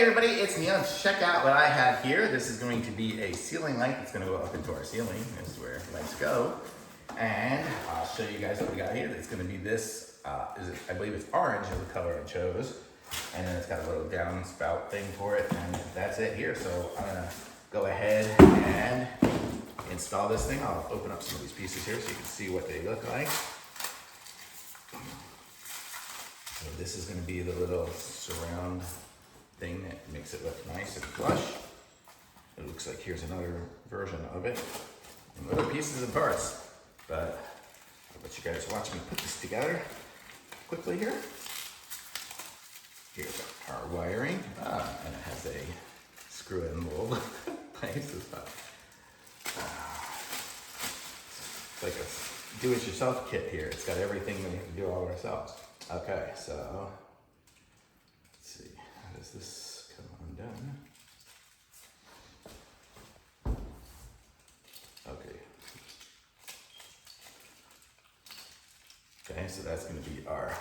Hey everybody, it's Neon. Check out what I have here. This is going to be a ceiling light that's going to go up into our ceiling. This is where lights go. And I'll show you guys what we got here. It's going to be this, I believe it's orange is the color I chose. And then it's got a little downspout thing for it. And that's it here. So I'm going to go ahead and install this thing. I'll open up some of these pieces here so you can see what they look like. So this is going to be the little surround thing that makes it look nice and flush. It looks like here's another version of it in little pieces and parts. But I'll let you guys watch me put this together quickly here. Here's our wiring, and it has a screw-in little place as well. It's like a do-it-yourself kit here. It's got everything we have to do all ourselves. Okay, so let's see, how does this come undone? Okay, so that's going to be our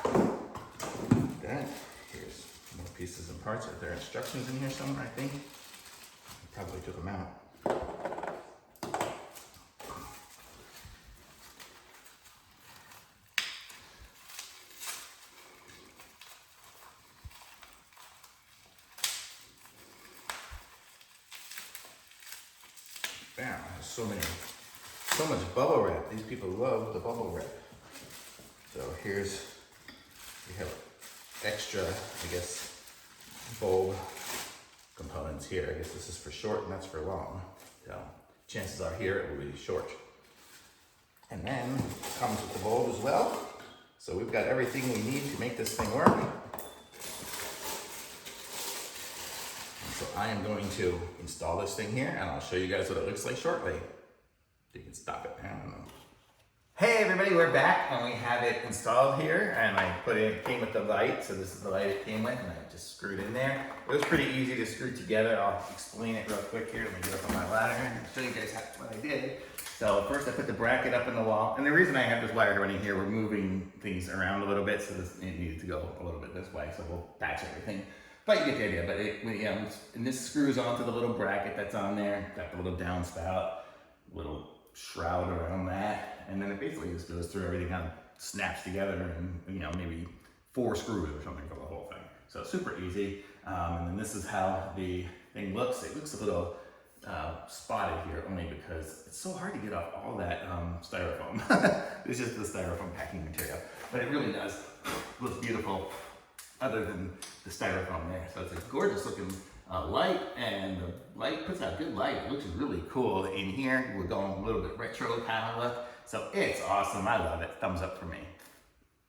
that. Here's more pieces and parts. Are there instructions in here somewhere? I think I probably took them out. Wow, there's so much bubble wrap. These people love the bubble wrap. So we have extra, I guess, bulb components here. I guess this is for short and that's for long. So chances are here it will be short. And then it comes with the bulb as well. So we've got everything we need to make this thing work. And so I am going to install this thing here and I'll show you guys what it looks like shortly. You can stop it now. I don't know. Hey everybody, we're back and we have it installed here, and it came with the light, so this is the light it came with, and I just screwed in there. It was pretty easy to screw together. I'll explain it real quick here. Let me get up on my ladder and show you guys what I did. So first I put the bracket up in the wall, and the reason I have this wire running here, we're moving things around a little bit, so it needed to go a little bit this way, so we'll patch everything. But you get the idea, and this screws onto the little bracket that's on there, got the little downspout, little shroud around that, and then it basically just goes through everything, kind of snaps together, and maybe 4 screws or something for the whole thing. So super easy. And then this is how the thing looks. It looks a little spotted here only because it's so hard to get off all that styrofoam. It's just the styrofoam packing material, but it really does look beautiful other than the styrofoam there. So it's a gorgeous looking light, and the light puts out good light. It looks really cool in here. We're going a little bit retro kind of look. So it's awesome. I love it. Thumbs up for me.